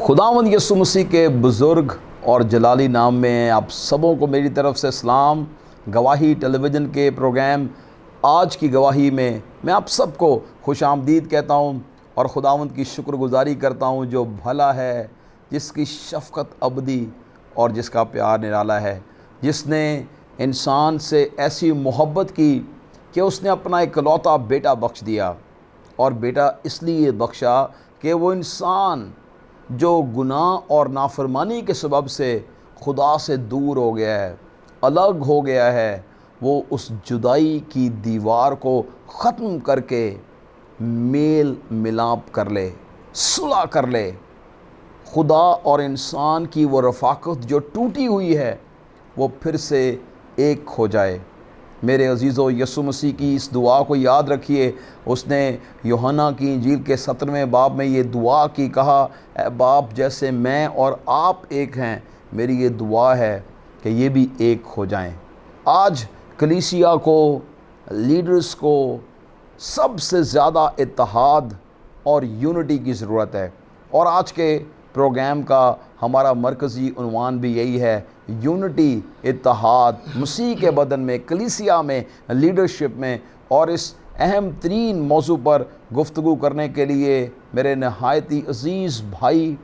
खुदावंद यीशु मसीह के बुज़ुर्ग और जलाली नाम में आप सबों को मेरी तरफ़ से सलाम। गवाही टेलीविज़न के प्रोग्राम आज की गवाही में मैं आप सबको खुश आमदीद कहता हूँ और खुदावंद की शुक्रगुजारी करता हूँ जो भला है, जिसकी शफ़क़त अबदी और जिसका प्यार निराला है, जिसने इंसान से ऐसी मोहब्बत की कि उसने अपना इकलौता बेटा बख्श दिया। और बेटा इसलिए बख्शा कि वो इंसान जो गुनाह और नाफरमानी के सबब से खुदा से दूर हो गया है, अलग हो गया है, वो उस जुदाई की दीवार को ख़त्म करके मेल मिलाप कर ले, सुलह कर ले। खुदा और इंसान की वो रफ़ाक़त जो टूटी हुई है वो फिर से एक हो जाए। मेरे अज़ीज़ों, यीशु मसीह की इस दुआ को याद रखिए। उसने यूहन्ना की इंजील के 17वें बाब में ये दुआ की, कहा, ए बाप, जैसे मैं और आप एक हैं, मेरी ये दुआ है कि ये भी एक हो जाएं। आज कलीसिया को, लीडर्स को सबसे ज़्यादा इत्तेहाद और यूनिटी की ज़रूरत है। और आज के प्रोग्राम का हमारा मरकज़ी उन्वान भी यही है, यूनिटी, इत्तेहाद मसीह के बदन में, कलीसिया में, लीडरशिप में। और इस अहम तरीन मौजू पर गुफ्तगू करने के लिए मेरे नहायती अज़ीज़ भाई,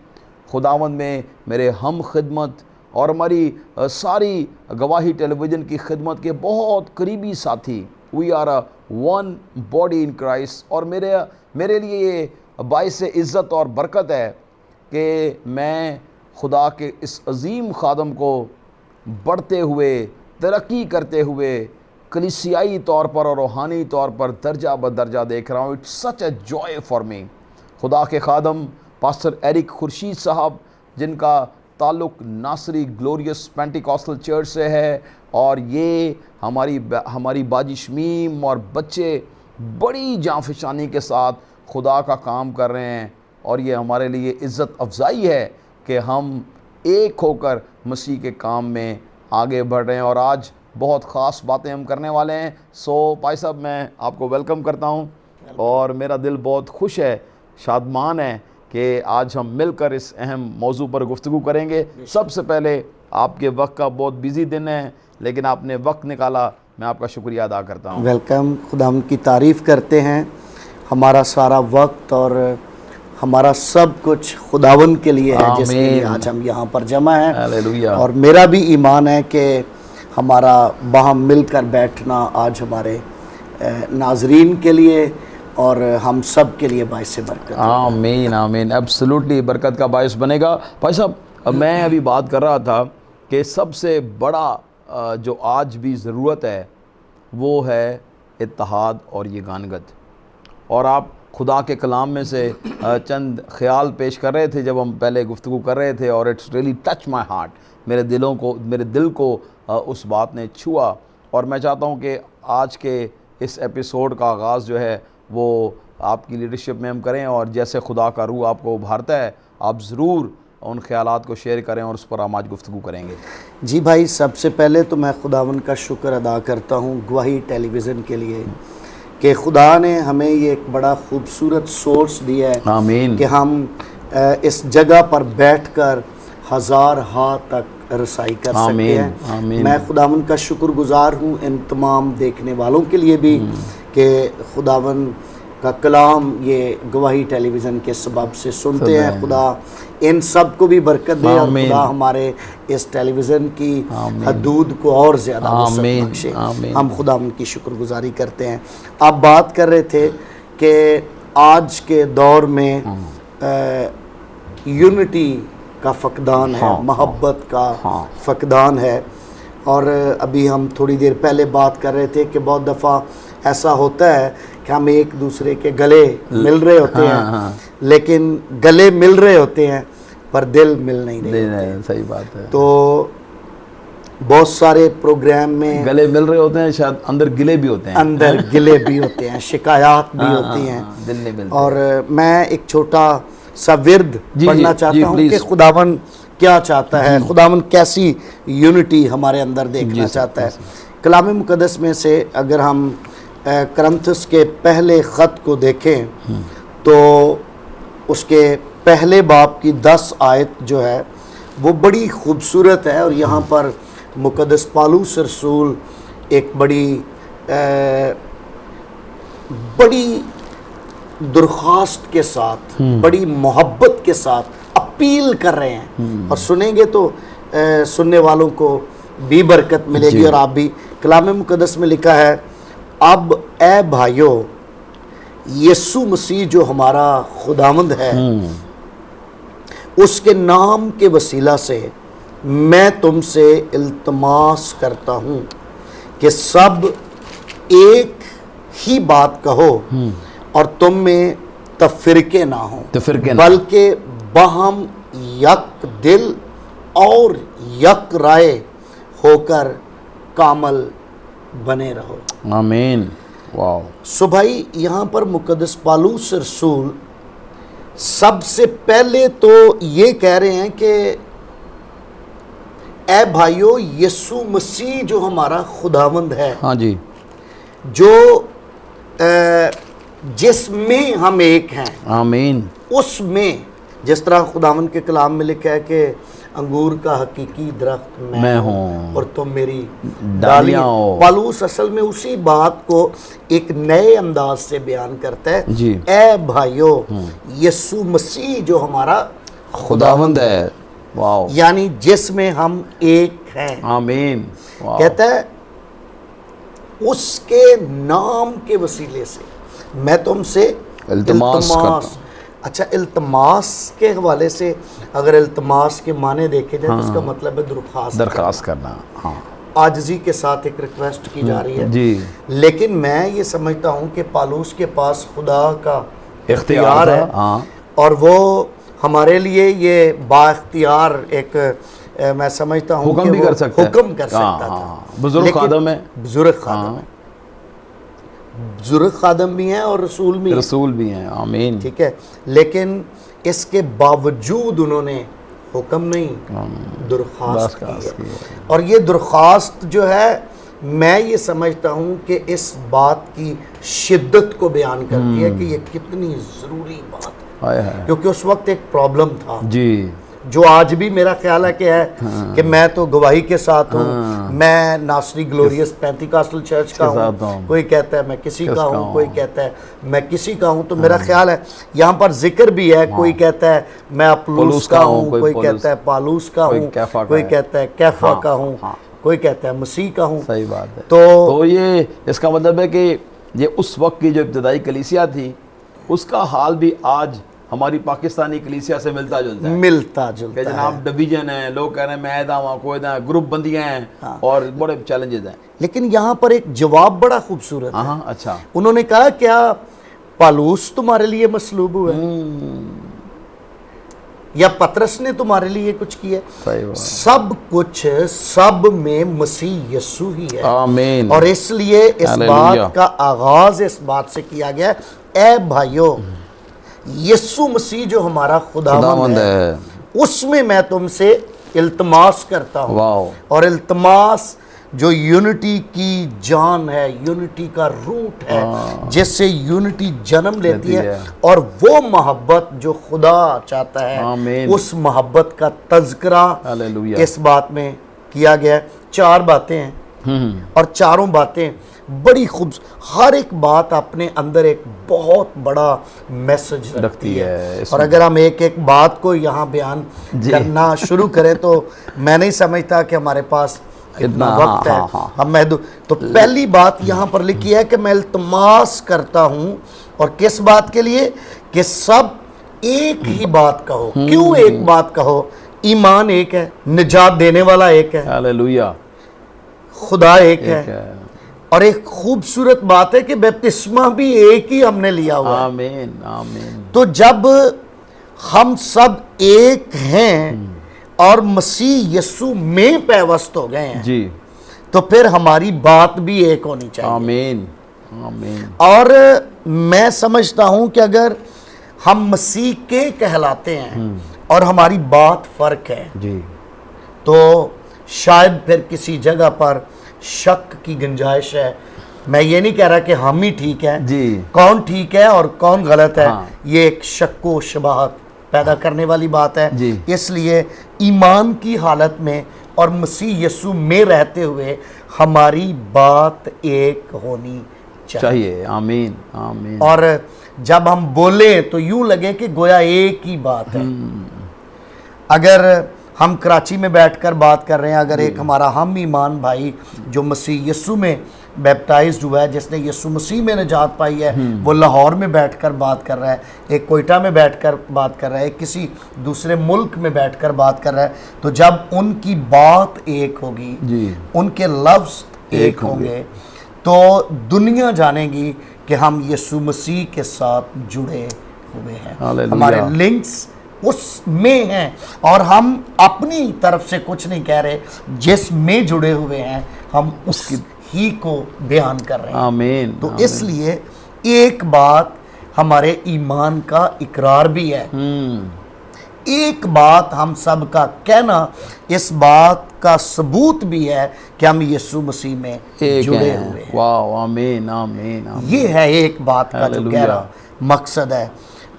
खुदावंद में मेरे हम खिदमत और हमारी सारी गवाही टेलीविज़न की खिदमत के बहुत करीबी साथी, we are a one body in Christ. और मेरे लिए ये बाइस इज़्ज़त और बरकत है कि मैं खुदा के इस अज़ीम खादम को बढ़ते हुए, तरक्की करते हुए कलीसियाई तौर पर और रूहानी तौर पर दर्जा बदर्जा देख रहा हूँ। It's such a joy for me. खुदा के खादम पास्टर एरिक खुर्शीद साहब, जिनका ताल्लुक़ नासरी ग्लोरियस पेंटिकॉस्टल चर्च से है, और ये हमारी बाजी शमीम और बच्चे बड़ी जाँफशानी के साथ खुदा का काम कर रहे हैं। और ये हमारे लिए इज़्ज़त अफ़ज़ाई है कि हम एक होकर मसीह के काम में आगे बढ़ रहे हैं। और आज बहुत ख़ास बातें हम करने वाले हैं। भाई साहब, मैं आपको वेलकम करता हूं और मेरा दिल बहुत खुश है, शादमान है कि आज हम मिलकर इस अहम मौजू पर गुफ्तगू करेंगे। सबसे पहले आपके वक्त का बहुत बिज़ी दिन है, लेकिन आपने वक्त निकाला, मैं आपका शुक्रिया अदा करता हूँ। वेलकम। खुदा की तारीफ़ करते हैं। हमारा सारा वक्त और हमारा सब कुछ खुदावन के लिए है, जिसके लिए आज हम यहाँ पर जमा हैं। हालेलुया। और मेरा भी ईमान है कि हमारा वहाँ मिलकर बैठना आज हमारे नाजरीन के लिए और हम सब के लिए बाइस बरकत। आमीन आमीन। एब्सोल्युटली बरकत का बाइस बनेगा। भाई साहब, मैं अभी बात कर रहा था कि सबसे बड़ा जो आज भी ज़रूरत है वो है इत्तेहाद और यगानगत। और आप खुदा के कलाम में से चंद ख्याल पेश कर रहे थे जब हम पहले गुफ्तगू कर रहे थे, और it's really touch my heart. मेरे दिल को उस बात ने छुआ। और मैं चाहता हूं कि आज के इस एपिसोड का आगाज़ जो है वो आपकी लीडरशिप में हम करें, और जैसे खुदा का रूह आपको उभारता है, आप ज़रूर उन ख्यालात को शेयर करें और उस पर हम आज गुफ्तगू करेंगे। जी भाई, सबसे पहले तो मैं खुदावन का शुक्र अदा करता हूँ गवाही टेलीविज़न के लिए कि खुदा ने हमें ये एक बड़ा खूबसूरत सोर्स दिया है। आमीन। कि हम इस जगह पर बैठकर हज़ार हाथ तक रसाई कर सकते हैं। आमीन। मैं खुदावन का शुक्रगुजार हूँ इन तमाम देखने वालों के लिए भी कि खुदावन का कलाम ये गवाही टेलीविज़न के सबब से सुनते हैं। खुदा इन सब को भी बरकत दे और खुदा हमारे इस टेलीविज़न की हदूद को और ज़्यादा बख्शे। हम खुदा उनकी शुक्रगुजारी करते हैं। आप बात कर रहे थे कि आज के दौर में यूनिटी का फ़क़दान है, मोहब्बत का फ़क़दान है। और अभी हम थोड़ी देर पहले बात कर रहे थे कि बहुत दफ़ा ऐसा होता है कि हम एक दूसरे के गले मिल रहे होते हैं, लेकिन गले मिल रहे होते हैं पर दिल मिल नहीं रहे। सही बात है। तो बहुत सारे प्रोग्राम में गले मिल रहे होते हैं, शायद अंदर गिले भी होते हैं, अंदर गिले भी होते हैं, शिकायत भी होती हैं, दिल नहीं मिलते। और मैं एक छोटा सा विर्द पढ़ना चाहता हूँ कि खुदावन क्या चाहता है, खुदावन कैसी यूनिटी हमारे अंदर देखना चाहता है। कलाम मुक़द्दस में से अगर हम करंथस के पहले ख़त को देखें तो उसके पहले बाब की 10 आयत जो है वो बड़ी खूबसूरत है, और यहाँ पर मुक़द्दस पौलुस रसूल एक बड़ी दरख्वास्त के साथ, बड़ी मोहब्बत के साथ अपील कर रहे हैं, और सुनेंगे तो सुनने वालों को भी बरकत मिलेगी। और आप भी, कलाम मुक़द्दस में लिखा है, अब ए भाइयों, यीशु मसीह जो हमारा खुदावंद है, उसके नाम के वसीला से मैं तुमसे इल्तमास करता हूँ कि सब एक ही बात कहो और तुम में तफरीके ना हो, बल्कि बहम यक दिल और यक राय होकर कामल बने रहो। आमीन। वाह। सो भाई, यहाँ पर मुक़द्दस पौलुस रसूल सबसे पहले तो ये कह रहे हैं कि ए भाइयों, यीशु मसीह जो हमारा खुदावंद है, हाँ जी, जो जिसमें हम एक हैं, आमीन, उसमें जिस तरह खुदावंद के कलाम में लिखा है कि अंगूर का हकीकी दरख्त मैं हूँ और तुम मेरी डालियाँ हो। पौलुस असल में उसी बात को एक नए अंदाज से बयान करता है जी। ए भाइयों, यीशु मसीह जो हमारा खुदावंद है, वाह, यानी जिसमें हम एक हैं, आमीन। कहता है उसके नाम के वसीले से मैं तुमसे इल्तमास। अच्छा, इल्तमास के हवाले से अगर इल्तमास के माने देखे जाए, तो इसका मतलब है दरख्वास्त करना। हाँ, आजिज़ी के साथ एक रिक्वेस्ट की जा रही है जी। लेकिन मैं ये समझता हूँ कि पौलुस के पास खुदा का इख्तियार है, हाँ, और वो हमारे लिए ये बाइख्तियार एक मैं समझता हूँ हुक्म भी कर सकता है, हुक्म कर सकता था। बुजुर्ग खादम है, बुजुर्ग खादम है, बुजुर्ग खादम भी हैं और रसूल भी हैं, आमीन, ठीक है। लेकिन इसके बावजूद उन्होंने हुक्म नहीं, दरख्वास्त की है। और ये दरख्वास्त जो है, मैं ये समझता हूँ कि इस बात की शिद्दत को बयान करती है कि ये कितनी ज़रूरी बात है, क्योंकि उस वक्त एक प्रॉब्लम था जी, जो आज भी मेरा ख्याल है कि मैं तो गवाही के साथ हूँ, मैं नासरी ग्लोरियस पेंटिकॉस्टल चर्च का हूँ, कोई कहता है मैं किसी का हूँ, कोई कहता है मैं किसी का हूँ। तो मेरा ख्याल है यहाँ पर जिक्र भी है, कोई कहता है मैं अपुल्लोस का हूँ, कोई कहता है पौलुस का हूँ, कोई कहता है कैफा का हूँ, कोई कहता है मसीह का हूँ। सही बात है। तो ये इसका मतलब है कि ये उस वक्त की जो इब्तदाई कलीसिया थी, उसका हाल भी आज हमारी पाकिस्तानी कलीसिया से मिलता जुलता है। जनाब डिवीजन है, लोग कह रहे हैं मैं दावा कोई दा, ग्रुप बंदियां हैं, और बड़े चैलेंजेस हैं। लेकिन यहाँ पर एक जवाब बड़ा खूबसूरत है। अच्छा, उन्होंने कहा क्या पौलुस तुम्हारे लिए मसलूब हुआ या पतरस ने तुम्हारे लिए कुछ किया? सब कुछ, सब में मसीह यीशु ही है, आमीन। और इसलिए इस बात का आगाज इस बात से किया गया, ए भाइयों, यीशु मसीह जो हमारा खुदावंद है, उसमें मैं तुमसे इल्तमास करता हूँ। और इल्तमास जो यूनिटी की जान है, यूनिटी का रूट है, जिससे यूनिटी जन्म लेती है, और वो मोहब्बत जो खुदा चाहता है, उस मोहब्बत का तज़किरा इस बात में किया गया। 4 बातें हैं और चारों बातें बड़ी खूब, हर एक बात अपने अंदर एक बहुत बड़ा मैसेज रखती है। और अगर हम एक एक बात को यहाँ बयान करना शुरू करें तो मैं नहीं समझता कि हमारे पास इतना वक्त है। हम महदूद। तो पहली बात यहाँ पर लिखी है कि मैं इल्तमास करता हूँ, और किस बात के लिए? कि सब एक ही बात कहो। क्यों एक बात कहो? ईमान एक है, निजात देने वाला एक है, हालेलुया, खुदा एक है। और एक खूबसूरत बात है कि बपतिस्मा भी एक ही हमने लिया हुआ है, आमीन, आमीन। तो जब हम सब एक हैं और मसीह यीशु में पैवस्त हो गए हैं जी, तो फिर हमारी बात भी एक होनी चाहिए, आमीन, आमीन। और मैं समझता हूं कि अगर हम मसीह के कहलाते हैं और हमारी बात फर्क है जी, तो शायद फिर किसी जगह पर शक की गुंजाइश है। मैं ये नहीं कह रहा कि हम ही ठीक हैं जी, कौन ठीक है और कौन गलत है, ये एक शक्को शबाहत पैदा करने वाली बात है। जी। इसलिए ईमान की हालत में और मसीह यीशु में रहते हुए हमारी बात एक होनी चाहिए। आमीन आमीन। और जब हम बोले तो यूं लगे कि गोया एक ही बात है। अगर हम कराची में बैठकर बात कर रहे हैं, अगर एक हमारा हम ईमान भाई जो मसीह यीशु में बैप्टाइज्ड हुआ है, जिसने यीशु मसीह में निजात पाई है, वो लाहौर में बैठकर बात कर रहा है, एक कोयटा में बैठकर बात कर रहा है, किसी दूसरे मुल्क में बैठकर बात कर रहा है, तो जब उनकी बात एक होगी जी। उनके लफ्ज़ एक होंगे तो दुनिया जानेगी कि हम यीशु मसीह के साथ जुड़े हुए हैं। हालेलुया। हमारे लिंक्स उसमें हैं और हम अपनी तरफ से कुछ नहीं कह रहे, जिसमें जुड़े हुए हैं हम उसकी ही को बयान कर रहे हैं। आमीन। तो इसलिए एक बात हमारे ईमान का इकरार भी है, एक बात हम सब का कहना इस बात का सबूत भी है कि हम यीशु मसीह में जुड़े हुए हैं। वाह, आमीन आमीन आमीन। ये है एक बात का जो हालेलुया। गहरा मकसद है।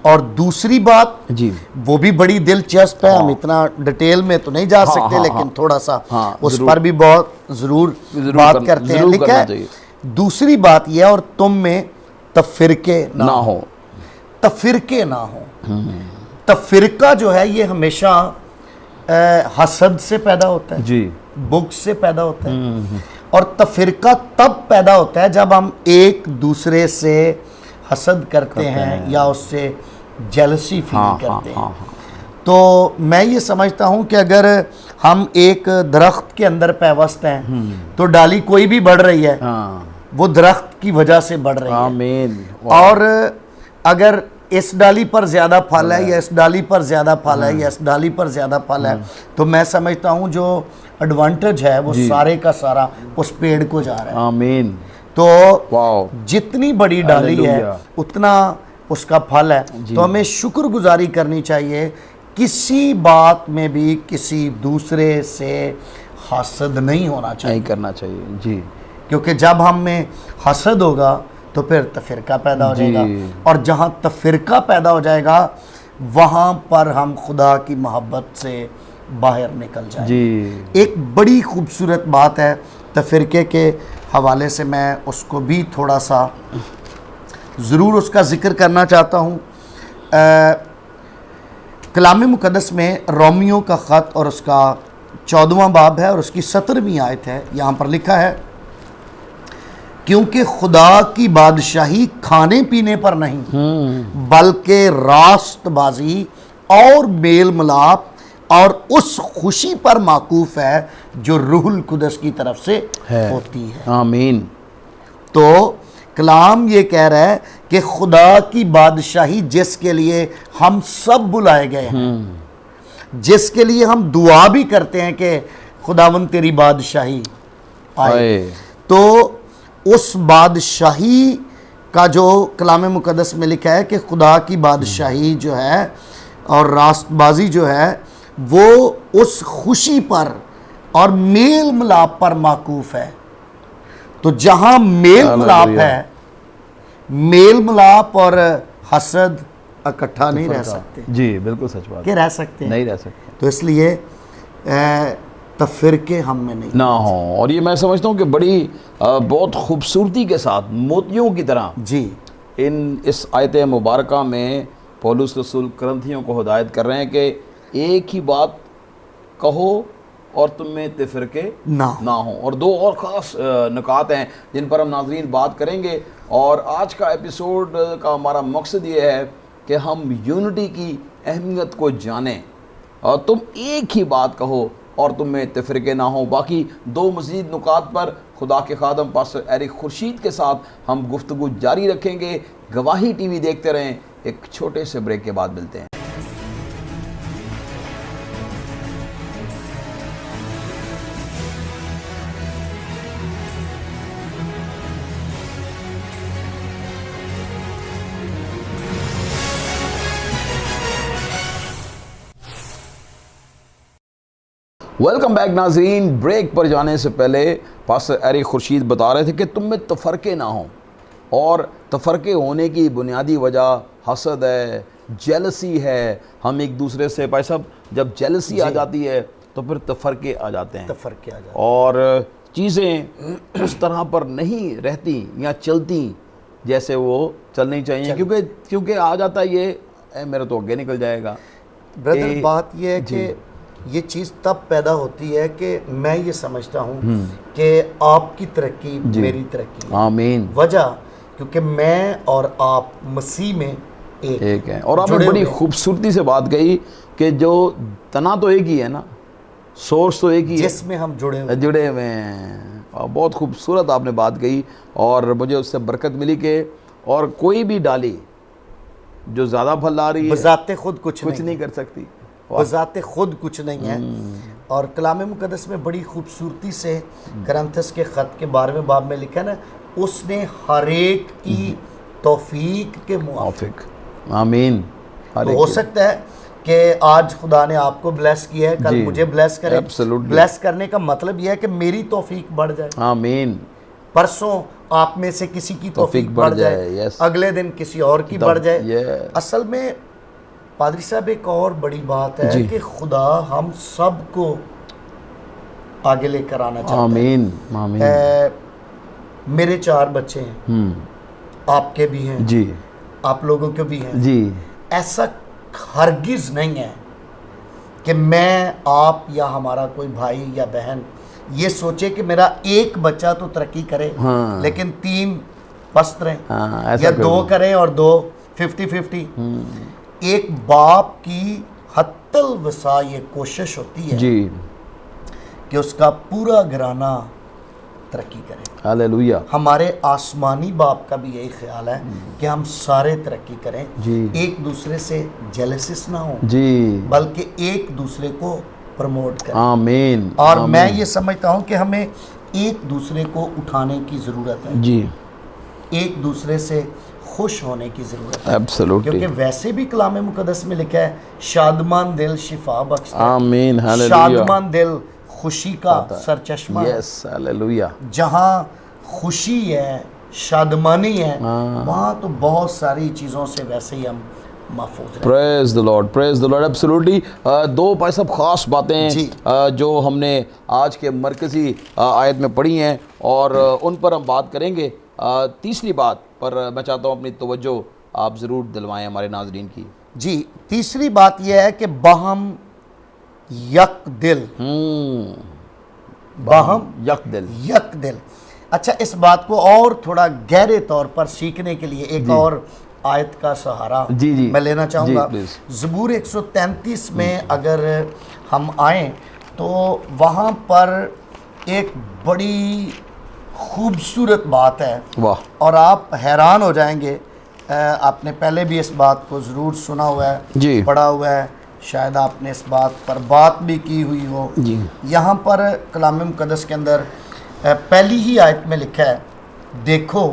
और दूसरी बात जी, वो भी बड़ी दिलचस्प है। हम इतना डिटेल में तो नहीं जा सकते, लेकिन थोड़ा सा उस पर भी बहुत जरूर बात करते हैं। लिखा है दूसरी बात यह, और तुम में तफिरके ना हो, तफिरके ना हो। तफिरका जो है ये हमेशा हसद से पैदा होता है जी, बुग़्ज़ से पैदा होता है। और तफिरका तब पैदा होता है जब हम एक दूसरे से हसद करते हैं या उससे जेलसी फील करते हैं। तो मैं ये समझता हूँ कि अगर हम एक दरख्त के अंदर पैवस्त हैं तो डाली कोई भी बढ़ रही है, वो दरख्त की वजह से बढ़ रही है। आमीन। और अगर इस डाली पर ज़्यादा फल है या इस डाली पर ज़्यादा फल है या इस डाली पर ज़्यादा फल है, तो मैं समझता हूँ जो एडवांटेज है वो सारे का सारा उस पेड़ को जा रहा है। आमीन। तो जितनी बड़ी डाली है उतना उसका फल है। तो हमें शुक्रगुजारी करनी चाहिए, किसी बात में भी किसी दूसरे से हसद नहीं होना चाहिए, नहीं करना चाहिए जी। क्योंकि जब हम में हसद होगा तो फिर तफिरका पैदा हो जाएगा, और जहाँ तफिरका पैदा हो जाएगा वहाँ पर हम खुदा की मोहब्बत से बाहर निकल जाएंगे जी। एक बड़ी खूबसूरत बात है तफिरके के हवाले से, मैं उसको भी थोड़ा सा ज़रूर उसका ज़िक्र करना चाहता हूँ। कलाम मुक़द्दस में रोमियो का ख़त और उसका 14वां बाब है और उसकी 17वीं आयत है। यहाँ पर लिखा है, क्योंकि खुदा की बादशाही खाने पीने पर नहीं बल्कि रास्तबाजी और मेल मिलाप और उस खुशी पर माकूफ है जो रूहुल कुदस की तरफ से होती है। आमीन। तो कलाम ये कह रहा है कि खुदा की बादशाही जिसके लिए हम सब बुलाए गए हैं, जिसके लिए हम दुआ भी करते हैं कि खुदावन तेरी बादशाही आए, तो उस बादशाही का जो कलाम मुक़द्दस में लिखा है कि खुदा की बादशाही जो है और रास्तबाजी जो है वो उस खुशी पर और मेल मिलाप पर माकूफ है। तो जहाँ मेल मिलाप है, मेल मिलाप और हसद इकट्ठा नहीं रह सकते जी। बिल्कुल सच बात। कि रह सकते हैं? नहीं रह सकते। तो इसलिए तफिरके हम में नहीं ना हो। और ये मैं समझता हूँ कि बड़ी बहुत खूबसूरती के साथ मोतियों की तरह जी इस आयत मुबारका में पौलुस रसूल करंथियों को हिदायत कर रहे हैं कि एक ही बात कहो और तुम में तफिरके ना हो। और दो और ख़ास नुकात हैं जिन पर हम नाज़रीन बात करेंगे। और आज का एपिसोड का हमारा मकसद ये है कि हम यूनिटी की अहमियत को जानें। और तुम एक ही बात कहो और तुम में तफरिके ना हो। बाकी दो मज़ीद नुकात पर खुदा के खादम पास्टर एरिक खुर्शीद के साथ हम गुफ्तगू जारी रखेंगे। गवाही टीवी देखते रहें। एक छोटे से ब्रेक के बाद मिलते हैं। वेलकम बैक नाज़रीन। ब्रेक पर जाने से पहले पास्टर एरिक खुर्शीद बता रहे थे कि तुम में तफरके ना हो, और तफरके होने की बुनियादी वजह हसद है, जेलसी है, हम एक दूसरे से, भाई साहब जब जेलसी आ जाती है तो फिर तफरके आ जाते हैं, तफरके आ जाते हैं, और चीज़ें उस तरह पर नहीं रहती या चलती जैसे वो चलनी चाहिए, क्योंकि आ जाता है ये मेरा तो आगे निकल जाएगा। ब्रदर बात ये है कि ये चीज़ तब पैदा होती है कि मैं ये समझता हूँ कि आपकी तरक्की मेरी तरक्की, आमीन, वजह क्योंकि मैं और आप मसीह में एक है। और आपने बड़ी खूबसूरती से बात कही कि जो तना तो एक ही है ना, सोर्स तो एक ही है जिसमें हम जुड़े हुए हैं। और बहुत खूबसूरत आपने बात कही, और मुझे उससे बरकत मिली कि और कोई भी डाली जो ज़्यादा फल आ रही है बजाते खुद कुछ नहीं कर सकती, बजाते खुद कुछ नहीं है। और कलाम मुक़द्दस में बड़ी खूबसूरती से करंथस के ख़त के 12वें बाब में लिखा है ना, उसने हर एक की तौफीक के मुआफिक, आमीन। तो हो सकता है कि आज खुदा ने आपको ब्लेस किया है, कल मुझे ब्लेस करे। ब्लेस करने का मतलब यह है कि मेरी तौफीक बढ़ जाए, आमीन। परसों आप में से किसी की तौफीक बढ़ जाए, अगले दिन किसी और की बढ़ जाए। असल में पादरी साहब एक और बड़ी बात है कि खुदा हम सबको आगे लेकर आना चाहता है। आमीन, आमीन। मेरे 4 बच्चे हैं, आपके भी हैं जी, आप लोगों के भी हैं जी। ऐसा हरगिज़ नहीं है कि मैं, आप या हमारा कोई भाई या बहन ये सोचे कि मेरा एक बच्चा तो तरक्की करे, लेकिन 3 पस्त रहें, या 2 करें और 2 50-50। एक बाप की हत्तल वसा ये कोशिश होती है जी कि उसका पूरा घराना तरक्की करे। हालेलुया। हमारे आसमानी बाप का भी यही ख्याल है कि हम सारे तरक्की करें, एक दूसरे से जेलसिस ना हो जी, बल्कि एक दूसरे को प्रमोट करें। आमीन। और मैं ये समझता हूँ कि हमें एक दूसरे को उठाने की ज़रूरत है जी, एक दूसरे से खुश होने की ज़रूरत है। एब्सोल्युटली, क्योंकि वैसे भी कलाम मुक़द्दस में लिखा है शादमान दिल शिफा बख्शता है। आमीन, हालेलुया। शादमान दिल खुशी का सरचश्मा है। Yes, hallelujah. जहाँ खुशी है, शादमानी है, वहाँ तो बहुत सारी चीज़ों से वैसे ही हम महफूज हैं। Praise the Lord, praise the Lord. Absolutely. 2 भाई साहब ख़ास बातें जो हमने आज के मरकज़ी आयत में पढ़ी हैं और उन पर हम बात करेंगे। तीसरी बात पर मैं चाहता हूँ अपनी तवज्जो आप ज़रूर दिलवाएं हमारे नाज़रीन की। जी, तीसरी बात यह है कि बहम यक दिल, बहम यक दिल। अच्छा, इस बात को और थोड़ा गहरे तौर पर सीखने के लिए एक और आयत का सहारा मैं लेना चाहूँगा। ज़बूर 133 में अगर हम आएँ तो वहाँ पर एक बड़ी खूबसूरत बात है, वाह, और आप हैरान हो जाएंगे। आपने पहले भी इस बात को ज़रूर सुना हुआ है, पढ़ा हुआ है, शायद आपने इस बात पर बात भी की हुई हो। यहाँ पर कलाम मुक़द्दस के अंदर पहली ही आयत में लिखा है, देखो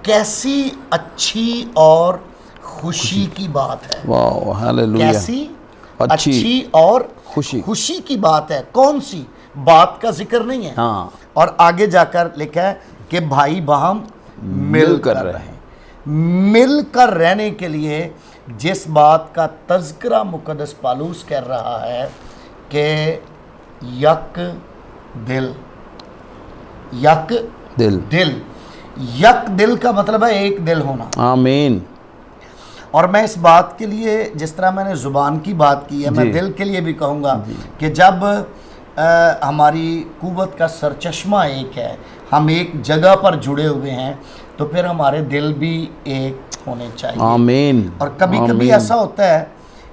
कैसी अच्छी और खुशी की बात है। वाह, हालेलुया। कैसी अच्छी और खुशी की बात है। कौन सी बात का जिक्र नहीं है। और आगे जाकर लिखा है कि भाई बहन मिलकर रहें। मिलकर रहने के लिए जिस बात का तज़किरा मुक़द्दस पालूस कर रहा है कि यक दिल, यक दिल, यक दिल का मतलब है एक दिल होना। आमीन। और मैं इस बात के लिए, जिस तरह मैंने ज़ुबान की बात की है, मैं दिल के लिए भी कहूँगा कि जब हमारी कुव्वत का सरचश्मा एक है, हम एक जगह पर जुड़े हुए हैं, तो फिर हमारे दिल भी एक होने चाहिए। आमीन। और कभी कभी ऐसा होता है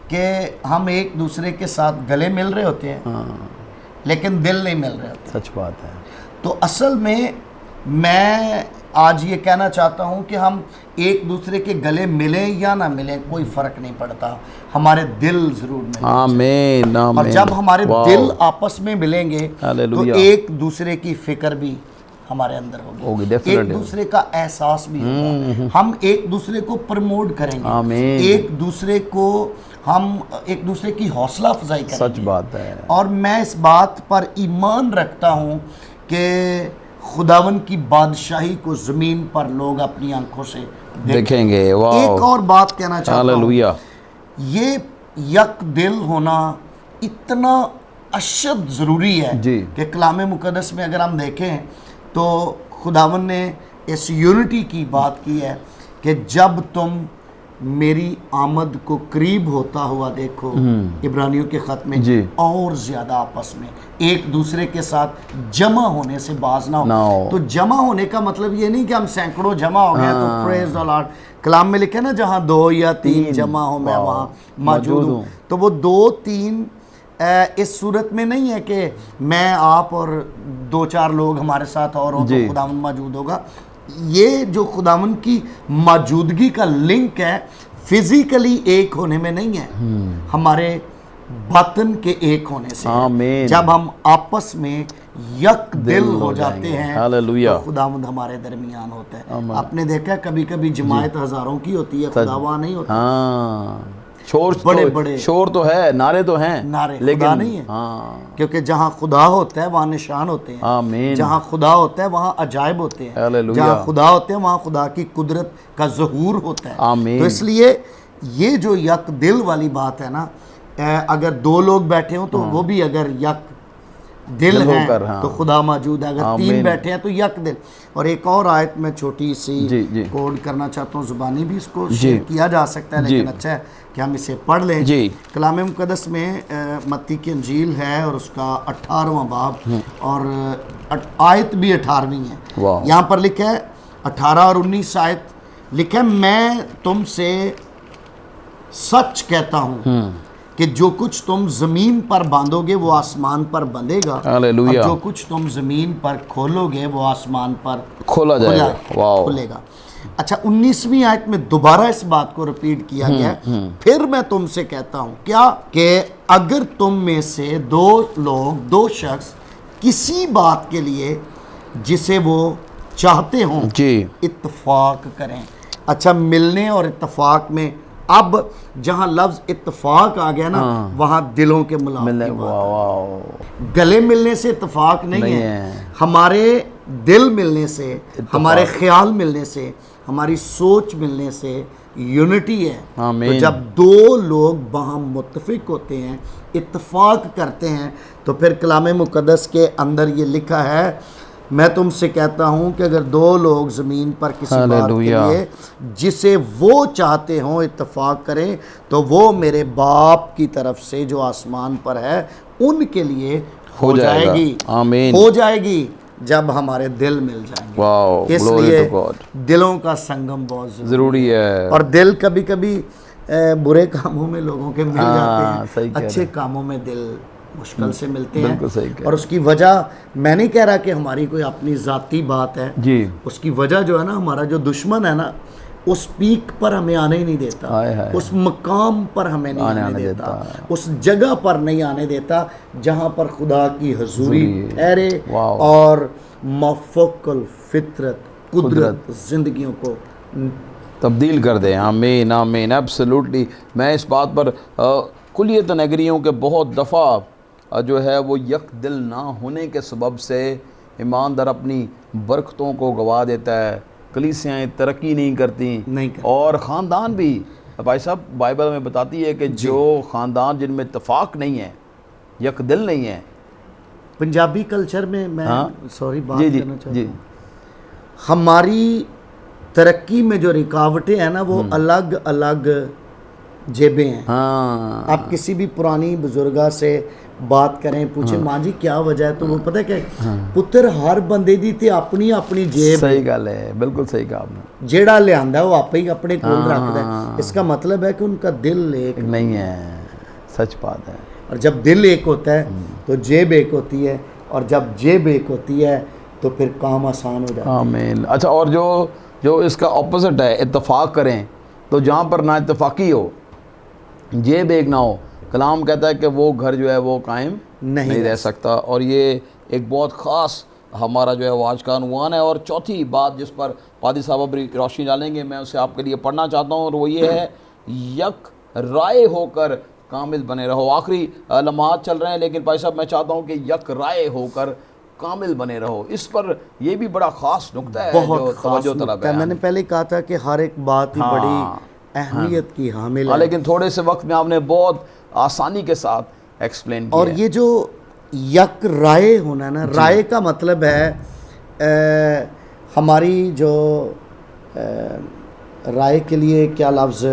कि हम एक दूसरे के साथ गले मिल रहे होते हैं, लेकिन दिल नहीं मिल रहे होते। सच बात है। तो असल में मैं आज ये कहना चाहता हूँ कि हम एक दूसरे के गले मिलें या ना मिलें, कोई फ़र्क नहीं पड़ता, हमारे दिल ज़रूर मिलें। आमीन, आमीन। और जब हमारे दिल आपस में मिलेंगे तो एक दूसरे की फ़िक्र भी हमारे अंदर होगी, एक दूसरे का एहसास भी होगा, हम एक दूसरे को प्रमोट करेंगे, एक दूसरे को हम एक दूसरे की हौसला अफजाई करेंगे। सच बात है। और मैं इस बात पर ईमान रखता हूँ कि खुदावन की बादशाही को ज़मीन पर लोग अपनी आंखों से देखेंगे। एक और बात कहना चाहता हूँ ये यक दिल होना इतना अशद ज़रूरी है जी। कि कलाम मुक़द्दस में अगर हम देखें तो खुदावन ने इस यूनिटी की बात की है कि जब तुम मेरी आमद को करीब होता हुआ देखो, इब्रानियों के ख़त में जी। और ज़्यादा आपस में एक दूसरे के साथ जमा होने से बाज ना ना हो। हो। तो जमा होने का मतलब ये नहीं कि हम सैकड़ों जमा हो गए तो प्रेज द लॉर्ड। कलाम में लिखे ना जहाँ 2 या 3 जमा हो मैं वहाँ मौजूद हूँ। तो वो 2-3 इस सूरत में नहीं है कि मैं आप और 2-4 लोग हमारे साथ और हो तो खुदावन मौजूद होगा। ये जो खुदावन की मौजूदगी का लिंक है फिजिकली एक होने में नहीं है, हमारे बातन के एक होने से। आमीन। जब हम आपस में यक दिल हो जाते हैं हालेलुया। तो खुदावंद हमारे दरमियान होता है। आपने देखा कभी कभी जमायत हज़ारों की होती है, खुदा वहाँ नहीं होता। हाँ, शोर बड़े तो, बड़े शोर तो है, नारे तो हैं, नारे, लेकिन खुदा नहीं है। हाँ, क्योंकि जहाँ खुदा होता है वहाँ निशान होते हैं। आमीन। जहाँ खुदा होता है वहाँ अजायब होते हैं। हालेलुया। जहाँ खुदा होते हैं वहाँ खुदा की कुदरत का ज़हूर होता है। आमीन। तो इसलिए ये जो यक दिल वाली बात है ना, अगर 2 लोग बैठे हों तो वो भी अगर यक दिल है तो खुदा मौजूद है। अगर 3 बैठे हैं तो यक दिल। और एक और आयत में छोटी सी कोड करना चाहता हूँ, ज़ुबानी भी इसको शेयर किया जा सकता है, लेकिन अच्छा है कि हम इसे पढ़ लें। कलाम मुक़द्दस में मत्ती की इंजील है और उसका 18वां बाब और आयत भी 18वीं है। यहाँ पर लिखा है 18 और 19 आयत लिखा है, मैं तुमसे सच कहता हूँ कि जो कुछ तुम जमीन पर बांधोगे वो आसमान पर बंधेगा, और जो कुछ तुम जमीन पर खोलोगे वो आसमान पर खोला जाएगा, खुलेगा। अच्छा, 19वीं आयत में दोबारा इस बात को रिपीट किया गया है, फिर मैं तुमसे कहता हूं क्या कि अगर तुम में से 2 शख्स किसी बात के लिए जिसे वो चाहते हो इत्तफाक करें। अच्छा, मिलने और इत्तफाक में अब जहां लफ्ज इत्तफाक आ गया ना, वहां दिलों के मिलाप, गले मिलने से इत्तफाक नहीं है। हमारे दिल मिलने से, हमारे ख्याल मिलने से, हमारी सोच मिलने से यूनिटी है। तो जब 2 लोग वहाँ मुत्तफिक होते हैं, इत्तफाक करते हैं, तो फिर कलाम मुक़द्दस के अंदर ये लिखा है, मैं तुमसे कहता हूँ कि अगर 2 लोग ज़मीन पर किसी बात के लिए जिसे वो चाहते हों इत्तफाक करें तो वो मेरे बाप की तरफ से जो आसमान पर है उनके लिए हो जाएगी। आमीन। हो जाएगी जब हमारे दिल मिल जाएंगे। इसलिए दिलों का संगम बहुत ज़रूरी है। और दिल कभी कभी बुरे कामों में लोगों के मिल जाते हैं, अच्छे कामों में दिल मुश्किल से मिलते हैं। और उसकी वजह, मैं नहीं कह रहा कि हमारी कोई अपनी ज़ाती बात है जी, उसकी वजह जो है ना, हमारा जो दुश्मन है ना, उस पीक पर हमें आने ही नहीं देता, उस मकाम पर हमें नहीं आने देता, उस जगह पर नहीं आने देता जहाँ पर खुदा की हजूरी ठहरे और मफ़क़ुल फितरत कुदरत ज़िंदगियों को तब्दील कर दे। आमीन आमीन, एब्सोल्युटली। मैं इस बात पर कुलियत नगरियों के बहुत दफ़ा जो है वो यक दिल ना होने के सबब से ईमानदार अपनी बरकतों को गवा देता है, कलीसियाएँ तरक्की नहीं करती और ख़ानदान भी। भाई साहब, बाइबल में बताती है कि जो ख़ानदान जिनमें इत्तफाक नहीं है, यक दिल नहीं है। पंजाबी कल्चर में मैं सॉरी बात करना चाहता हूँ, हमारी तरक्की में जो रुकावटें हैं ना, वो अलग अलग जेबें हैं। आप किसी भी पुरानी बुजुर्गा से बात करें, पूछे माँ जी क्या वजह है, तो वो पता है क्या, पुत्र हर बंदे दी थी अपनी अपनी जेब। सही गल है, बिल्कुल सही कहा आपने। जेड़ा लियांदा वो आप ही अपने कोल रखता है। इसका मतलब है कि उनका दिल एक नहीं है। सच बात है। और जब दिल एक होता है तो जेब एक होती है, और जब जेब एक होती है तो फिर काम आसान हो जाता है। आमीन। अच्छा, और जो इसका ऑपोजिट है, इत्तफाक करें, तो जहाँ पर ना इत्तफाकी हो, जेब एक ना हो, कलाम कहता है कि वो घर जो है वो कायम नहीं रह सकता। और ये एक बहुत ख़ास हमारा जो है वो आज का अनुमान है। और चौथी बात जिस पर पादी साहब अपनी रोशनी डालेंगे, मैं उसे आपके लिए पढ़ना चाहता हूँ, और वो ये है, यक राय होकर कामिल बने रहो। आखिरी लम्हात चल रहे हैं, लेकिन भाई साहब मैं चाहता हूँ कि यक राय होकर कामिल बने रहो। इस पर यह भी बड़ा ख़ास नुक्ता है, बहुत तवज्जो तलब है। मैंने पहले कहा था कि हर एक बात ही बड़ी अहमियत की हामिल हाँ, है। लेकिन थोड़े से वक्त में आपने बहुत आसानी के साथ एक्सप्लेन किया और ये जो यक राय होना ना, राय का मतलब है हमारी जो राय के लिए क्या लफ्ज़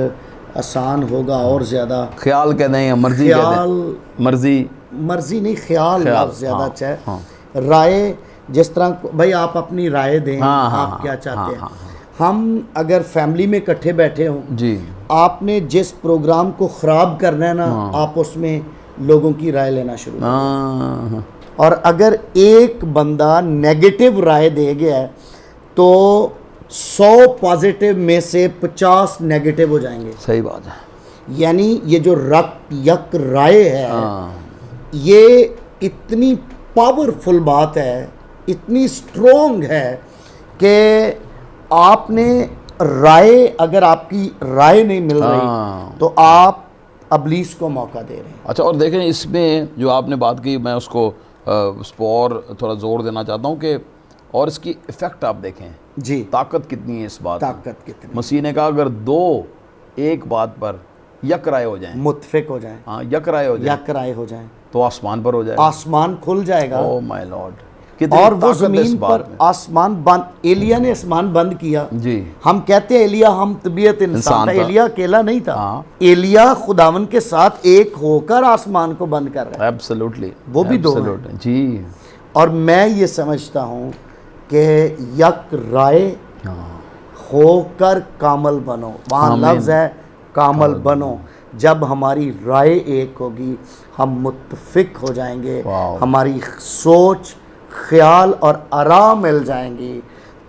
आसान होगा और ज़्यादा, ख्याल कहते हैं या मर्जी कहते ख्याल, हैं? मर्जी, मर्जी नहीं, ख्याल लफ्ज़ ज़्यादा हाँ, अच्छा है। हाँ। राय जिस तरह, भाई आप अपनी राय दें, हाँ, हाँ, आप क्या चाहते हैं। हाँ, हम अगर फैमिली में इकट्ठे बैठे हों, जी, आपने जिस प्रोग्राम को ख़राब करना है ना, आप उसमें लोगों की राय लेना शुरू करें। हाँ, और अगर एक बंदा नेगेटिव राय दे गया है तो 100 पॉजिटिव में से 50 नेगेटिव हो जाएंगे। सही बात है। यानी ये जो यक राय है, हाँ, ये इतनी पावरफुल बात है, इतनी स्ट्रोंग है कि आपने राय, अगर आपकी राय नहीं मिल रही हाँ। तो आप अबलीस को मौका दे रहे हैं। अच्छा, और देखें इसमें जो आपने बात की, मैं उसको उस पर और थोड़ा ज़ोर देना चाहता हूँ कि और इसकी इफ़ेक्ट आप देखें, जी, ताकत कितनी है इस बात में। ताकत कितनी, मसीह ने कहा अगर दो एक बात पर यक राय हो जाएं, मुत्फिक हो जाए, हाँ, यक राय हो जाए, यक राय हो जाए, तो आसमान पर हो जाए। आसमान खुल जाएगा। ओह माय लॉर्ड, कितनी और वो ताकत है इस ज़मीन बात पर में। आसमान बंद, एलिया ने आसमान बंद किया। जी, हम कहते हैं एलिया हम तबीयत इंसान था, था। एलिया अकेला नहीं था। हाँ। एलिया खुदावन के साथ एक होकर आसमान को बंद कर रहा है। एब्सोल्युटली, वो भी दो हैं। एब्सोल्युटली, जी, और मैं ये समझता हूँ कि यक राय हाँ, होकर कामल बनो, वहाँ आमीन। लफ्ज़ है कामल बनो। जब हमारी राय एक होगी, हम मुत्तफिक हो जाएंगे, वाओ। हमारी सोच, ख्याल और आराम मिल जाएंगी,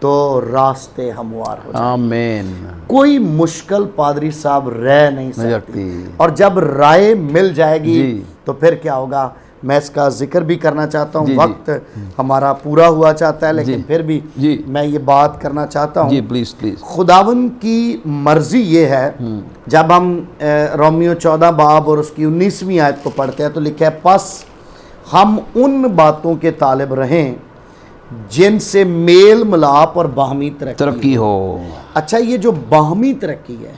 तो रास्ते हमवार हो जाएंगे। आमीन। कोई मुश्किल पादरी साहब रह नहीं सकती। सकती। और जब राय मिल जाएगी जी। तो फिर क्या होगा, मैं इसका जिक्र भी करना चाहता हूँ। जी, जी। वक्त हमारा पूरा हुआ चाहता है, लेकिन जी। फिर भी जी। मैं ये बात करना चाहता जी, हूँ। Please please. खुदावन की मर्जी ये है, जब हम रोमियो 14 बाब और उसकी 19वीं आयत को पढ़ते हैं तो लिखा है, बस हम उन बातों के तालिब रहें जिनसे मेल मिलाप और बाहमी तरक्की हो। अच्छा, ये जो बाहमी तरक्की है,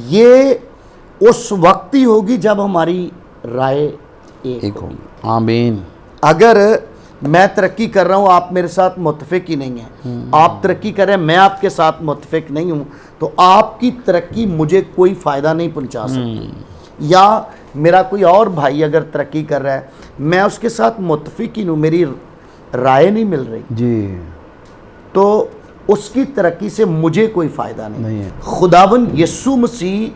ये उस वक्त ही होगी जब हमारी राय एक हो। होगी। आमीन। अगर मैं तरक्की कर रहा हूँ, आप मेरे साथ मुत्तफिक ही नहीं हैं, आप तरक्की कर रहे हैं, मैं आपके साथ मुत्तफिक नहीं हूँ, तो आपकी तरक्की मुझे कोई फ़ायदा नहीं पहुँचा सकती। या मेरा कोई और भाई अगर तरक्की कर रहा है, मैं उसके साथ मुत्तफिक ही हूँ, मेरी राय नहीं मिल रही, जी, तो उसकी तरक्की से मुझे कोई फ़ायदा नहीं है। खुदावन यीशु मसीह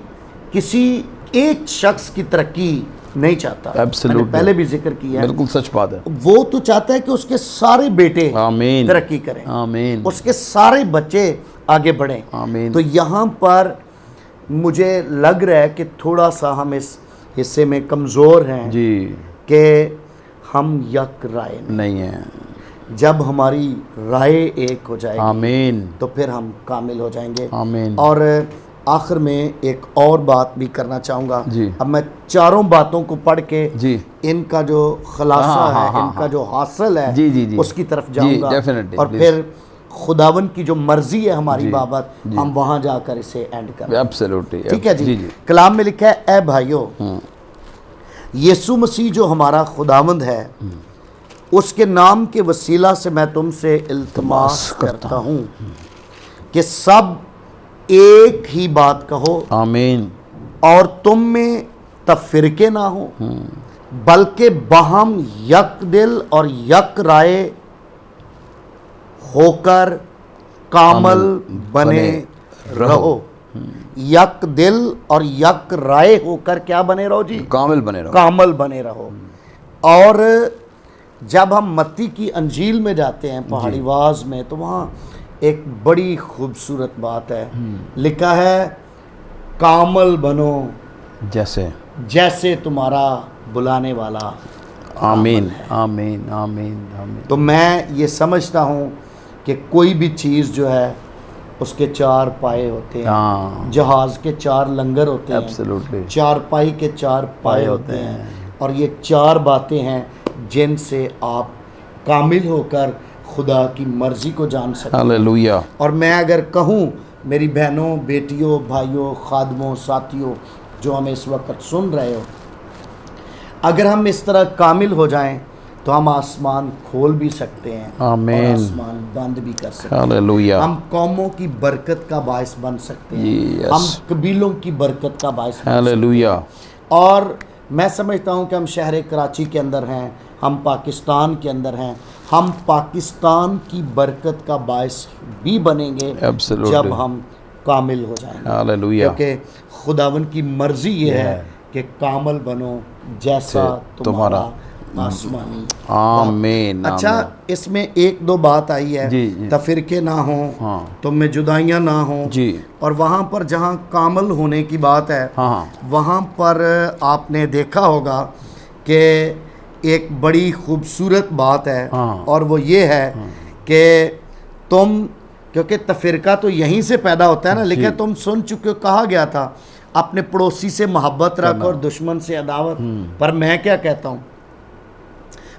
किसी एक शख्स की तरक्की नहीं चाहता। Absolutely। मैंने पहले भी जिक्र किया है, बिल्कुल सच बात है। वो तो चाहता है कि उसके सारे बेटे आमीन, तरक्की करें, आमीन, उसके सारे बच्चे आगे बढ़ें। आमीन। तो यहाँ पर मुझे लग रहा है कि थोड़ा सा हम इस हिस्से में कमज़ोर हैं जी, कि हम यक राय नहीं है। जब हमारी राय एक हो जाएगी, आमीन, तो फिर हम कामिल हो जाएंगे। आमीन। और आखिर में एक और बात भी करना चाहूँगा। जी। अब मैं चारों बातों को पढ़ के जी, इनका जो खुलासा हाँ, है, हाँ, इनका जो हासिल है, जी, जी, जी। उसकी तरफ जाऊँगा। definitely, और please। फिर खुदावन की जो मर्जी है हमारी जी, बाबत, हम वहाँ जाकर इसे एंड करें। एब्सोल्युटली, ठीक है जी। जी, जी। कलाम में लिखा है, ए भाइयों, यीशु मसीह जो हमारा खुदावंद है, उसके नाम के वसीला से मैं तुमसे इल्तिमास करता हूँ कि सब एक ही बात कहो, आमीन, और तुम में तफरीके ना हो, बल्कि बहम यक दिल और यक राय होकर कामल बने रहो। यक दिल और यक राय होकर क्या बने रहो जी? कामिल बने रहो। कामल बने रहो। और जब हम मत्ती की अंजील में जाते हैं पहाड़ी वाज में, तो वहाँ एक बड़ी खूबसूरत बात है, लिखा है, कामल बनो जैसे जैसे तुम्हारा बुलाने वाला। आमीन, आमीन, आमीन, आमीन। तो मैं ये समझता हूँ कि कोई भी चीज़ जो है उसके चार पाए होते हैं। हाँ, जहाज़ के चार लंगर होते हैं, एब्सोल्युटली, चार पाई के चार पाए होते हैं, और ये चार बातें हैं जिनसे आप कामिल होकर खुदा की मर्ज़ी को जान सकते हैं। हालेलुया। और मैं अगर कहूँ मेरी बहनों, बेटियों, भाइयों, खादमों, साथियों जो हमें इस वक्त सुन रहे हो, अगर हम इस तरह कामिल हो जाएं तो हम आसमान खोल भी सकते हैं और आमीन। आसमान बंद भी कर सकते हैं। हालेलुया। हम कौमों की बरकत का बायस बन सकते हैं। Yes. हम कबीलों की बरकत का बायस बन सकते हालेलुया। हैं। और मैं समझता हूँ कि हम शहर कराची के अंदर हैं, हम पाकिस्तान के अंदर हैं, हम पाकिस्तान की बरकत का बायस भी बनेंगे Absolutely. जब हम कामिल हो जाएंगे। हालेलुया। क्योंकि खुदावन की मर्जी ये है कि कामल बनो जैसा तुम्हारा आसमानी। आमीन। अच्छा, इसमें एक दो बात आई है, जी, जी। तफिरके ना हो, हाँ। तुम में जुदाइयाँ ना हो। जी। और वहाँ पर जहाँ कामल होने की बात है, हाँ। वहाँ पर आपने देखा होगा कि एक बड़ी खूबसूरत बात है। हाँ। और वो ये है कि तुम, क्योंकि तफिरका तो यहीं से पैदा होता है ना, लेकिन तुम सुन चुके हो, कहा गया था अपने पड़ोसी से मोहब्बत रख और दुश्मन से अदावत। पर मैं क्या कहता हूँ,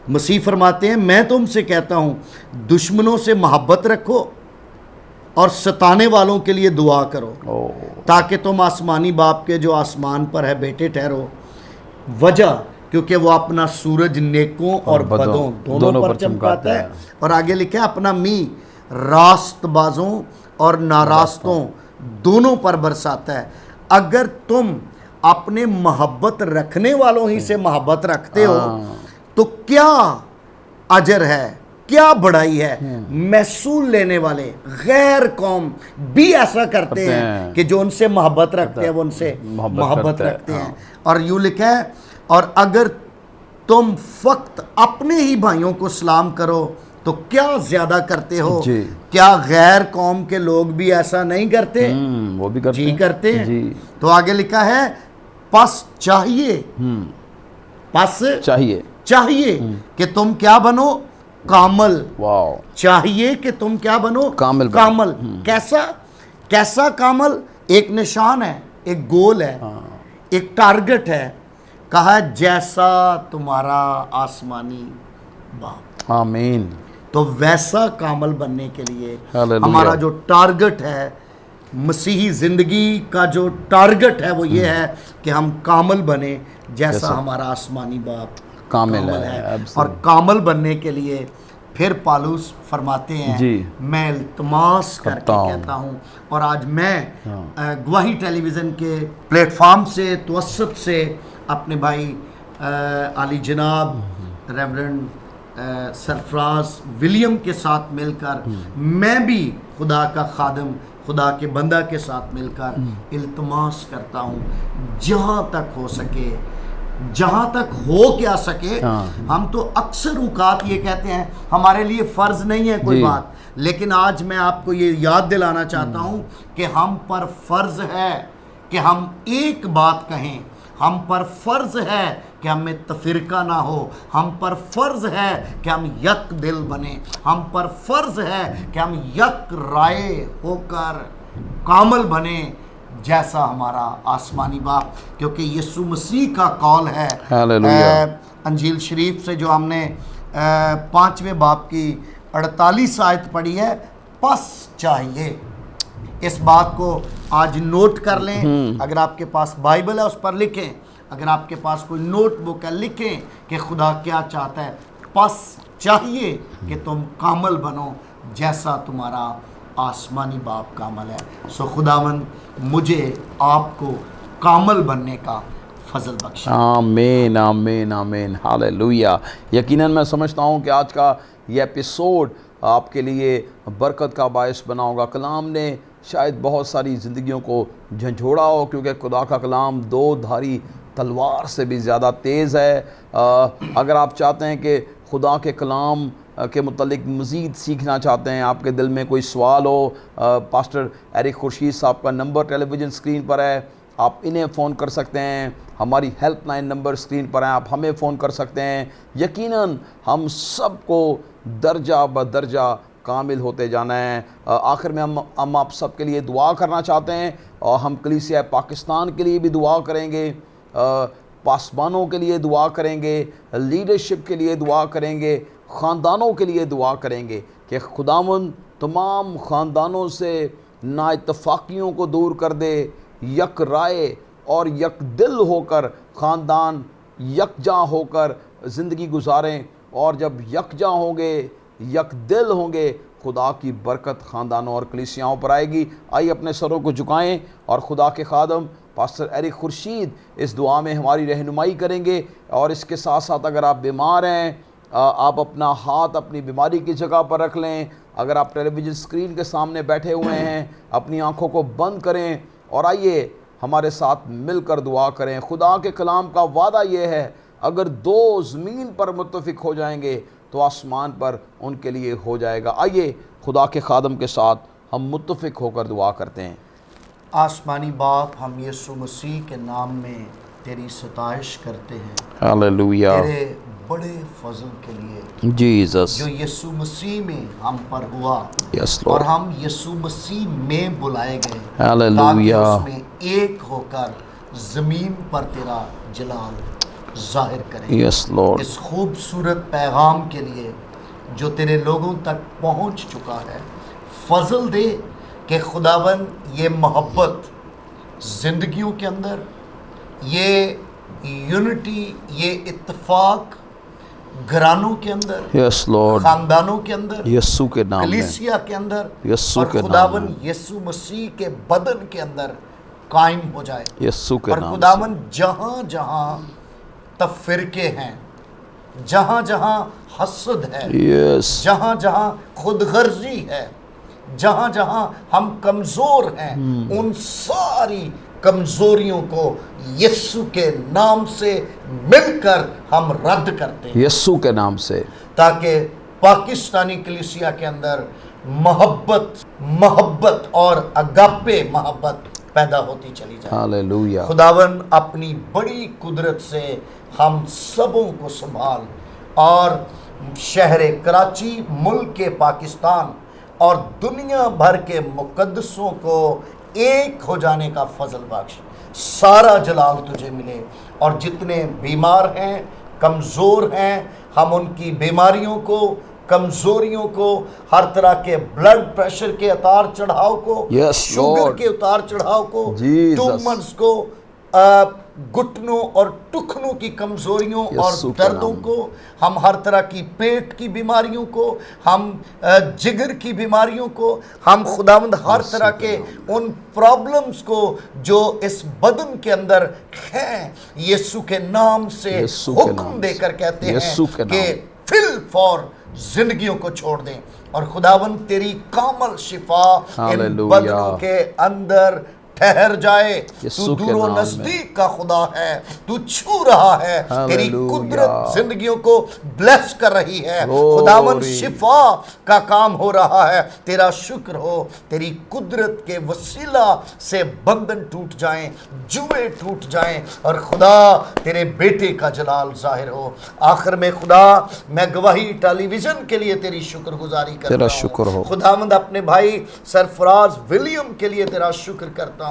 मसीह फरमाते हैं, मैं तुमसे कहता हूँ दुश्मनों से मोहब्बत रखो और सताने वालों के लिए दुआ करो, ताकि तुम आसमानी बाप के जो आसमान पर है बेटे ठहरो। वजह, क्योंकि वो अपना सूरज नेकों और बदों दोनों पर चमकाता है। और आगे लिखा है, अपना मी रास्तबाजों और नारास्तों दोनों पर बरसाता है। अगर तुम अपने मोहब्बत रखने वालों ही से मोहब्बत रखते हो तो क्या अजर है, क्या बढ़ाई है। महसूल लेने वाले गैर कौम भी ऐसा करते हैं कि जो उनसे मोहब्बत रखते हैं वो उनसे मोहब्बत रखते हैं। और यूँ लिखा है, और अगर तुम फक्त अपने ही भाइयों को सलाम करो तो क्या ज्यादा करते हो। क्या गैर कौम के लोग भी ऐसा नहीं करते? वो भी करते जी हैं। करते हैं। जी। तो आगे लिखा है, पस चाहिए, पस चाहिए कि तुम क्या बनो, कामल। वाओ। चाहिए कि तुम क्या बनो, कामल। कैसा कैसा कामल? एक निशान है, एक गोल है, एक टारगेट है। कहा जैसा तुम्हारा आसमानी बाप। आमीन। तो वैसा कामल बनने के लिए हालेलुया। हमारा जो टारगेट है, मसीही ज़िंदगी का जो टारगेट है, वो ये है कि हम कामल बने जैसा हमारा आसमानी बाप कामल है। और कामल बनने के लिए फिर पालूस फरमाते हैं, मैं इल्तमास करके कहता हूँ। और आज मैं गवाही टेलीविज़न के प्लेटफार्म से, तवस्सुत से अपने भाई आली जनाब रेवरेंड सरफराज विलियम के साथ मिलकर, मैं भी खुदा का खादम, खुदा के बंदा के साथ मिलकर इल्तमास करता हूँ, जहाँ तक हो सके, जहाँ तक हो क्या सके। हम तो अक्सर औकात ये कहते हैं हमारे लिए फ़र्ज़ नहीं है कोई बात, लेकिन आज मैं आपको ये याद दिलाना चाहता हूँ कि हम पर फ़र्ज़ है कि हम एक बात कहें, हम पर फ़र्ज़ है कि हमें तफिरका ना हो, हम पर फ़र्ज़ है कि हम यक दिल बने, हम पर फ़र्ज़ है कि हम यक राय होकर कामल बने जैसा हमारा आसमानी बाप। क्योंकि यीशु मसीह का कौल है अंजील शरीफ से, जो हमने 5वें बाब की 48 आयत पढ़ी है, पस चाहिए। इस बात को आज नोट कर लें। अगर आपके पास बाइबल है उस पर लिखें, अगर आपके पास कोई नोटबुक है लिखें कि खुदा क्या चाहता है। पस चाहिए कि तुम कामल बनो जैसा तुम्हारा आसमानी बाप कामल है। सो खुदावन मुझे आपको कामल बनने का फजल बख्शे। आमीन आमीन आमीन। हालेलुया। यकीनन मैं समझता हूँ कि आज का ये एपिसोड आपके लिए बरकत का बायस बना होगा। कलाम ने शायद बहुत सारी ज़िंदगियों को झंझोड़ा हो, क्योंकि खुदा का कलाम दो धारी तलवार से भी ज़्यादा तेज़ है। अगर आप चाहते हैं कि खुदा के कलाम के मुतल्लिक मज़ीद सीखना चाहते हैं, आपके दिल में कोई सवाल हो, पास्टर एरिक खुर्शीद साहब का नंबर टेलीविज़न स्क्रीन पर है, आप इन्हें फ़ोन कर सकते हैं। हमारी हेल्पलाइन नंबर स्क्रीन पर है, आप हमें फ़ोन कर सकते हैं। यकीनन हम सबको दर्जा ब दर्जा कामिल होते जाना है। आखिर में हम आप सब के लिए दुआ करना चाहते हैं, और हम कलीसिया पाकिस्तान के लिए भी दुआ करेंगे, पासबानों के लिए दुआ करेंगे, लीडरशिप के लिए दुआ करेंगे, ख़ानदानों के लिए दुआ करेंगे कि खुदावंद तमाम ख़ानदानों से नाइतफाकियों को दूर कर दे, यक राय और यक दिल होकर ख़ानदान यकजा होकर ज़िंदगी गुजारें। और जब यकजा होंगे, यक दिल होंगे, खुदा की बरकत ख़ानदानों और कलीसियाओं पर आएगी। आइए अपने सरों को झुकाएं और खुदा के खादम पास्टर एरिक खुर्शीद इस दुआ में हमारी रहनुमाई करेंगे। और इसके साथ साथ अगर आप बीमार हैं, आप अपना हाथ अपनी बीमारी की जगह पर रख लें। अगर आप टेलीविज़न स्क्रीन के सामने बैठे हुए हैं, अपनी आंखों को बंद करें और आइए हमारे साथ मिलकर दुआ करें। खुदा के कलाम का वादा ये है, अगर दो ज़मीन पर मुत्तफ़िक हो जाएंगे तो आसमान पर उनके लिए हो जाएगा। आइए खुदा के खादम के साथ हम मुत्तफ़िक होकर दुआ करते हैं। आसमानी बाप, हम यीशु मसीह के नाम में तेरी सताइश करते हैं हालेलुया, तेरे बड़े फजल के लिए जीसस, जो यीशु मसीह में हम पर हुआ। यस और लॉर्ड, हम यीशु मसीह में बुलाए गए ताकि हालेलुया, उसमें एक होकर ज़मीन पर तेरा जलाल जाहिर करें। यस लॉर्ड, इस खूबसूरत पैगाम के लिए जो तेरे लोगों तक पहुंच चुका है, फजल दे कि खुदावन ये मोहब्बत ज़िंदगियों के अंदर, ये यूनिटी, ये इत्तेफाक घरानों के अंदर, यस लॉर्ड, खानदानों के अंदर, यीशु के नाम में, कलीसिया के अंदर, यीशु और के नाम खुदावन में, यीशु मसीह के बदन के अंदर कायम हो जाए। यीशु के और नाम से, खुदावन जहाँ जहाँ तफिरके हैं, जहाँ जहाँ हसद है, यस, जहाँ जहाँ खुदगर्जी है, जहाँ जहाँ हम कमज़ोर हैं, उन सारी कमज़ोरियों को यीशु के नाम से मिलकर हम रद्द करते हैं, यीशु के नाम से, ताकि पाकिस्तानी कलीसिया के अंदर मोहब्बत और अगापे मोहब्बत पैदा होती चली जाए। हालेलुया, खुदावन अपनी बड़ी कुदरत से हम सबों को संभाल और शहर कराची, मुल्क के पाकिस्तान और दुनिया भर के मुकद्दसों को एक हो जाने का फजल बख्श। सारा जलाल तुझे मिले। और जितने बीमार हैं, कमज़ोर हैं, हम उनकी बीमारियों को, कमज़ोरियों को, हर तरह के ब्लड प्रेशर के उतार चढ़ाव को, Yes, शुगर Lord. के उतार चढ़ाव को, Jesus. ट्यूमर्स को, घुटनों और टुखनों की कमज़ोरियों और यीशु के दर्दों नाम। को, हम हर तरह की पेट की बीमारियों को, हम जिगर की बीमारियों को, हम खुदावंद हर यीशु तरह के के उन प्रॉब्लम्स को जो इस बदन के अंदर हैं, यीशु के नाम से यीशु के हुक्म नाम देकर से, कहते हैं यीशु के कि नाम। फिल फॉर जिंदगियों को छोड़ दें। और खुदावन तेरी कामल शिफा इन हालेलुया। बदनों के अंदर ठहर जाए। तू यीशु के दूरों नाम में। नजदीक का खुदा है, तू छू रहा है, तेरी हालेलुया। कुदरत जिंदगियों को ब्लेस कर रही है। Glory। खुदावन शिफा का काम हो रहा है। तेरा शुक्र हो, तेरी कुदरत के वसीला से बंधन टूट जाएं, जुए टूट जाएं और खुदा तेरे बेटे का जलाल जाहिर हो। आखिर में खुदा, मैं गवाही टेलीविजन के लिए तेरी शुक्रगुजारी करता तेरा हूं। शुक्र हो। खुदावंद अपने भाई सरफराज विलियम के लिए तेरा शुक्र करता हूँ।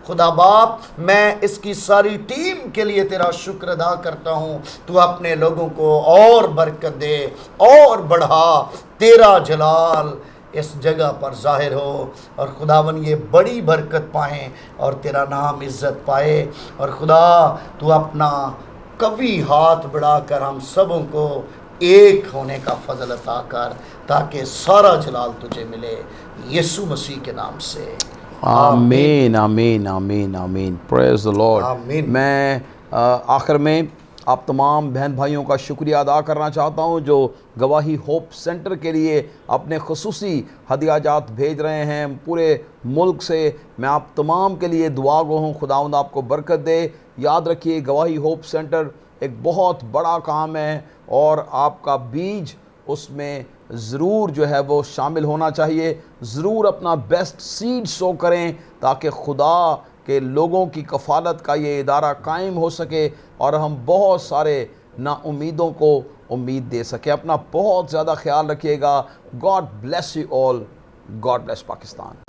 खुदा बाप, मैं इसकी सारी टीम के लिए तेरा शुक्र अदा करता हूँ। तू अपने लोगों को और बरकत दे और बढ़ा, तेरा जलाल इस जगह पर जाहिर हो और खुदावन ये बड़ी बरकत पाएँ और तेरा नाम इज्जत पाए। और खुदा तू अपना कवी हाथ बढ़ाकर हम सबों को एक होने का फजल अता कर, ताकि सारा जलाल तुझे मिले, यीशु मसीह के नाम से। आमीन, आमीन, आमीन, आमीन। Praise the Lord. आमीन। मैं आखिर में आप तमाम बहन भाइयों का शुक्रिया अदा करना चाहता हूं जो गवाही होप सेंटर के लिए अपने खुसूसी हदियाजात भेज रहे हैं पूरे मुल्क से। मैं आप तमाम के लिए दुआ गो हूँ, खुदावंद आपको बरकत दे। याद रखिए, गवाही होप सेंटर एक बहुत बड़ा काम है और आपका बीज उसमें ज़रूर जो है वो शामिल होना चाहिए। ज़रूर अपना बेस्ट सीड सो करें ताकि खुदा के लोगों की कफ़ालत का ये इदारा कायम हो सके और हम बहुत सारे नाउमीदों को उम्मीद दे सके। अपना बहुत ज़्यादा ख्याल रखिएगा। God bless you all. God bless Pakistan.